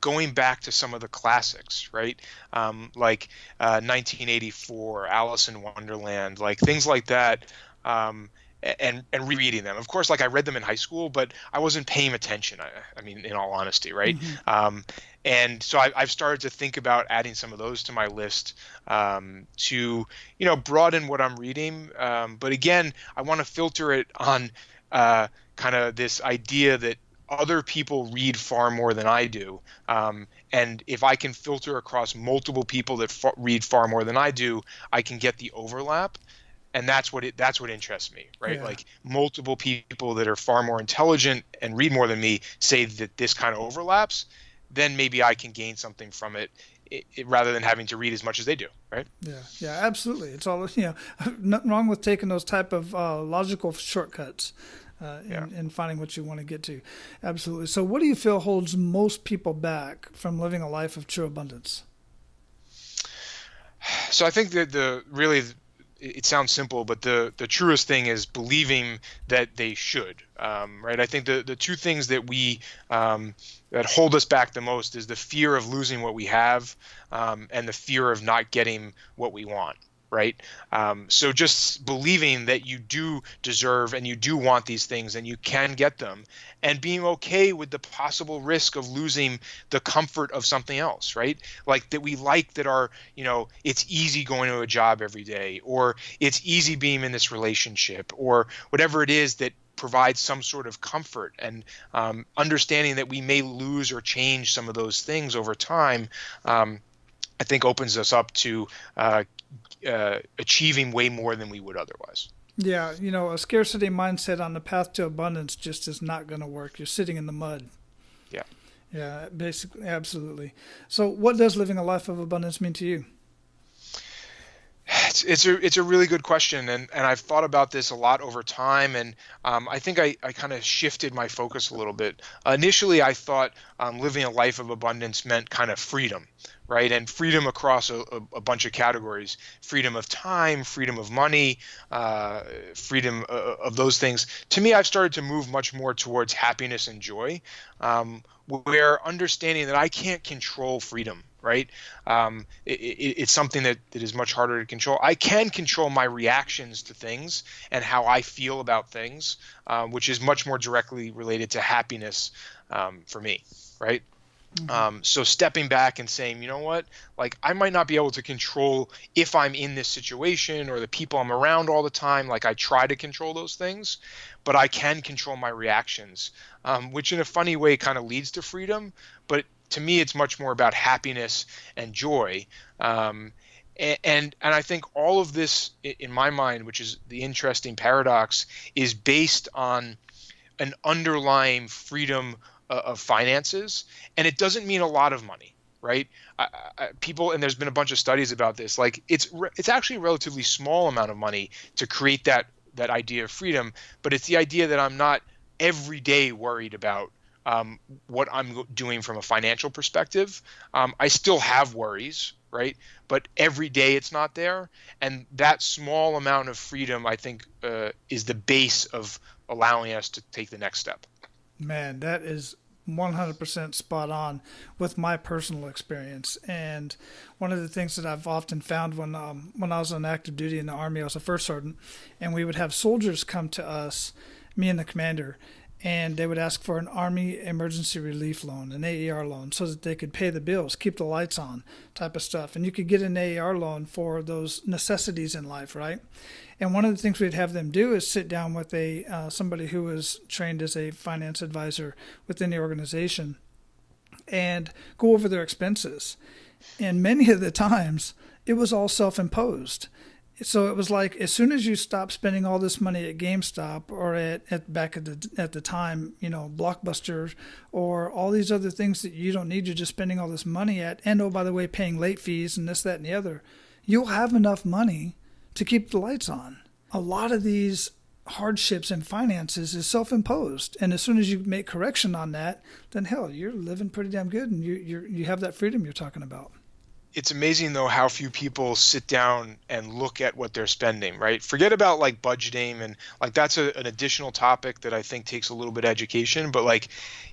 going back to some of the classics, right? Like 1984, Alice in Wonderland, like things like that, and rereading them. Of course, like I read them in high school, but I wasn't paying attention. I mean, in all honesty, right? Mm-hmm. And so I've started to think about adding some of those to my list to, broaden what I'm reading. But again, I want to filter it on kind of this idea that other people read far more than I do. And if I can filter across multiple people that read far more than I do, I can get the overlap. And that's what interests me, right? Yeah. Like multiple people that are far more intelligent and read more than me say that this kind of overlaps, then maybe I can gain something from it, rather than having to read as much as they do, right? Yeah, absolutely. It's all, nothing wrong with taking those type of logical shortcuts and finding what you want to get to. Absolutely. So what do you feel holds most people back from living a life of true abundance? So I think that it sounds simple, but the truest thing is believing that they should, right? I think the two things that that hold us back the most is the fear of losing what we have, and the fear of not getting what we want, right? So just believing that you do deserve and you do want these things and you can get them, and being okay with the possible risk of losing the comfort of something else, right? Like that we like that it's easy going to a job every day, or it's easy being in this relationship, or whatever it is that provides some sort of comfort, and understanding that we may lose or change some of those things over time, I think opens us up to achieving way more than we would otherwise. Yeah, a scarcity mindset on the path to abundance just is not going to work. You're sitting in the mud. Yeah. Yeah, basically, absolutely. So what does living a life of abundance mean to you? It's a really good question, and I've thought about this a lot over time, and I think I kind of shifted my focus a little bit. Initially, I thought living a life of abundance meant kind of freedom, right? And freedom across a bunch of categories: freedom of time, freedom of money, freedom of those things. To me, I've started to move much more towards happiness and joy, where understanding that I can't control freedom, right? It's something that is much harder to control. I can control my reactions to things and how I feel about things, which is much more directly related to happiness for me, right? So stepping back and saying, you know what, like I might not be able to control if I'm in this situation or the people I'm around all the time. Like I try to control those things, but I can control my reactions, which in a funny way kind of leads to freedom. But to me, it's much more about happiness and joy. And I think all of this in my mind, which is the interesting paradox, is based on an underlying freedom of finances, and it doesn't mean a lot of money, right? People, and there's been a bunch of studies about this. Like it's actually a relatively small amount of money to create that idea of freedom, but it's the idea that I'm not every day worried about what I'm doing from a financial perspective. I still have worries, right? But every day it's not there, and that small amount of freedom, I think, is the base of allowing us to take the next step. Man, that is 100% spot on with my personal experience. And one of the things that I've often found when I was on active duty in the Army, I was a first sergeant, and we would have soldiers come to us, me and the commander, and they would ask for an Army Emergency Relief Loan, an AER loan, so that they could pay the bills, keep the lights on, type of stuff. And you could get an AER loan for those necessities in life, right? And one of the things we'd have them do is sit down with somebody who was trained as a finance advisor within the organization and go over their expenses. And many of the times, it was all self-imposed. So it was like as soon as you stop spending all this money at GameStop or at the time, Blockbuster or all these other things that you don't need, you're just spending all this money at, and oh, by the way, paying late fees and this, that, and the other, you'll have enough money to keep the lights on. A lot of these hardships in finances is self-imposed, and as soon as you make correction on that, then hell, you're living pretty damn good, and you have that freedom you're talking about. It's amazing though how few people sit down and look at what they're spending, right? Forget about like budgeting, and like that's an additional topic that I think takes a little bit of education. But like,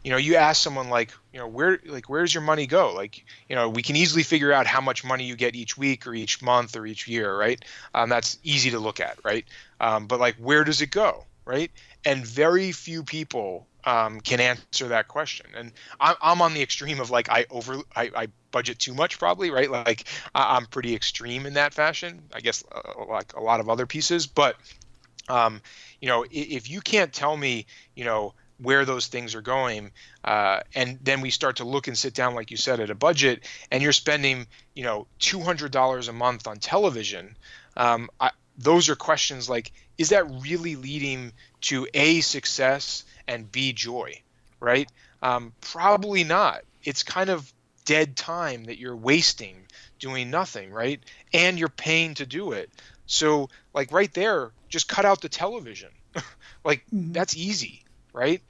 you ask someone like, where's your money go? Like, we can easily figure out how much money you get each week or each month or each year, right? That's easy to look at, right? But like, where does it go, right? And very few people can answer that question. And I'm on the extreme of like I budget too much probably, right? Like I'm pretty extreme in that fashion, I guess, like a lot of other pieces. But if you can't tell me, where those things are going, and then we start to look and sit down, like you said, at a budget, and you're spending, $200 a month on television. Those are questions like, is that really leading to A, success, and B, joy, right? Probably not. It's kind of dead time that you're wasting doing nothing, right? And you're paying to do it. So like right there, just cut out the television. Like that's easy, right?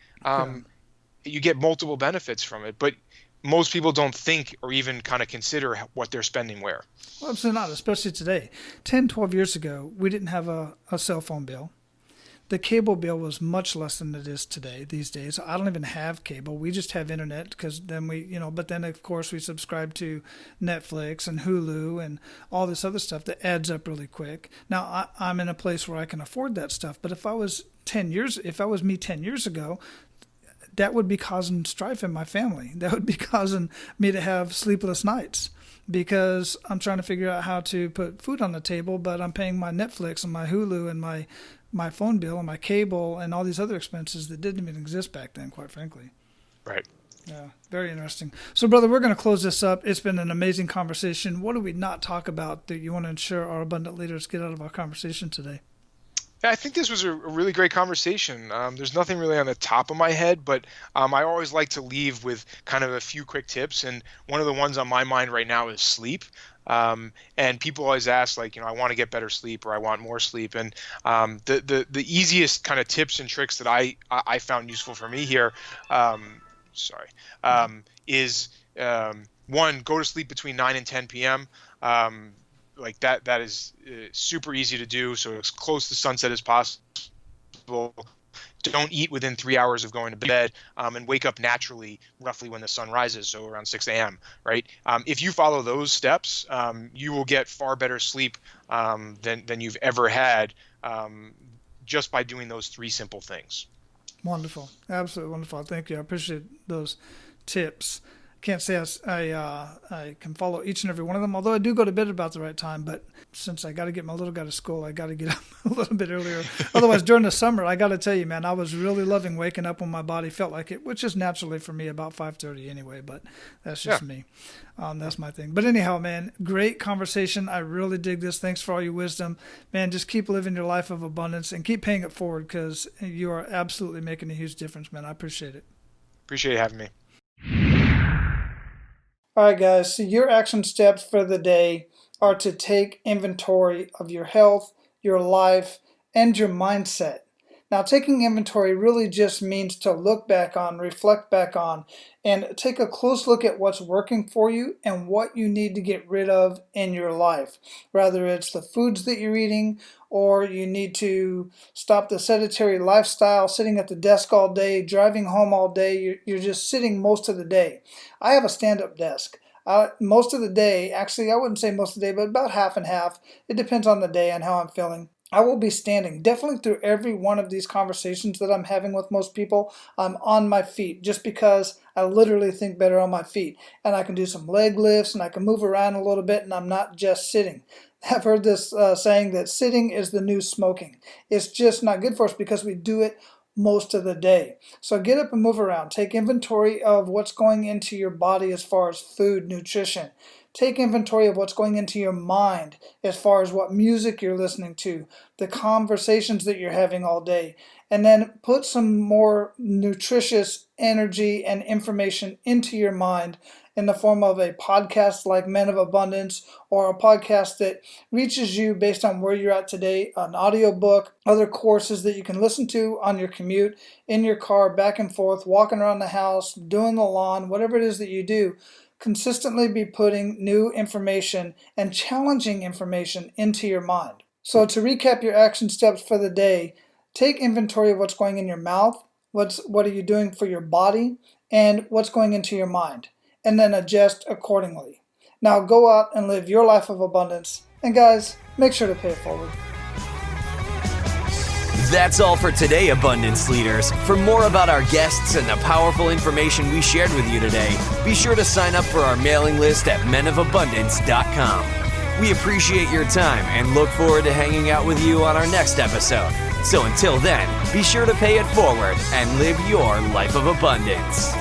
You get multiple benefits from it, but most people don't think or even kind of consider what they're spending where. Well, absolutely not, especially today. 10, 12 years ago, we didn't have a cell phone bill. The cable bill was much less than it is today, these days. I don't even have cable. We just have internet because then but then of course we subscribe to Netflix and Hulu and all this other stuff that adds up really quick. Now I'm in a place where I can afford that stuff. But if I was me 10 years ago, that would be causing strife in my family. That would be causing me to have sleepless nights because I'm trying to figure out how to put food on the table, but I'm paying my Netflix and my Hulu and my phone bill and my cable and all these other expenses that didn't even exist back then, quite frankly. Right. Yeah, very interesting. So, brother, we're going to close this up. It's been an amazing conversation. What do we not talk about that you want to ensure our abundant leaders get out of our conversation today? Yeah, I think this was a really great conversation. There's nothing really on the top of my head, but I always like to leave with kind of a few quick tips. And one of the ones on my mind right now is sleep. And people always ask, like, I want to get better sleep or I want more sleep. And the easiest kind of tips and tricks that I found useful for me here, is one, go to sleep between 9 and 10 p.m. Like that is super easy to do. So as close to sunset as possible. Don't eat within 3 hours of going to bed, and wake up naturally roughly when the sun rises, so around 6 a.m., right? If you follow those steps, you will get far better sleep than you've ever had, just by doing those 3 simple things. Wonderful. Absolutely wonderful. Thank you. I appreciate those tips. Can't say I can follow each and every one of them, although I do go to bed about the right time. But since I got to get my little guy to school, I got to get up a little bit earlier. Otherwise, during the summer, I got to tell you, man, I was really loving waking up when my body felt like it, which is naturally for me about 5:30 anyway. But that's just me. That's my thing. But anyhow, man, great conversation. I really dig this. Thanks for all your wisdom, man. Just keep living your life of abundance and keep paying it forward, because you are absolutely making a huge difference, man. I appreciate it. Appreciate you having me. All right, guys, so your action steps for the day are to take inventory of your health, your life, and your mindset. Now, taking inventory really just means to look back on, reflect back on, and take a close look at what's working for you and what you need to get rid of in your life. Whether it's the foods that you're eating, or you need to stop the sedentary lifestyle, sitting at the desk all day, driving home all day, you're just sitting most of the day. I have a stand-up desk. Most of the day, actually I wouldn't say most of the day, but about half and half. It depends on the day and how I'm feeling. I will be standing. Definitely through every one of these conversations that I'm having with most people, I'm on my feet, just because I literally think better on my feet. And I can do some leg lifts and I can move around a little bit, and I'm not just sitting. I've heard this saying that sitting is the new smoking. It's just not good for us because we do it most of the day. So get up and move around. Take inventory of what's going into your body as far as food, nutrition. Take inventory of what's going into your mind as far as what music you're listening to, the conversations that you're having all day, and then put some more nutritious energy and information into your mind in the form of a podcast like Men of Abundance, or a podcast that reaches you based on where you're at today, an audiobook, other courses that you can listen to on your commute, in your car, back and forth, walking around the house, doing the lawn, whatever it is that you do. Consistently be putting new information and challenging information into your mind. So to recap your action steps for the day, take inventory of what's going in your mouth, what are you doing for your body, and what's going into your mind, and then adjust accordingly. Now go out and live your life of abundance, and guys, make sure to pay it forward. That's all for today, Abundance Leaders. For more about our guests and the powerful information we shared with you today, be sure to sign up for our mailing list at menofabundance.com. We appreciate your time and look forward to hanging out with you on our next episode. So until then, be sure to pay it forward and live your life of abundance.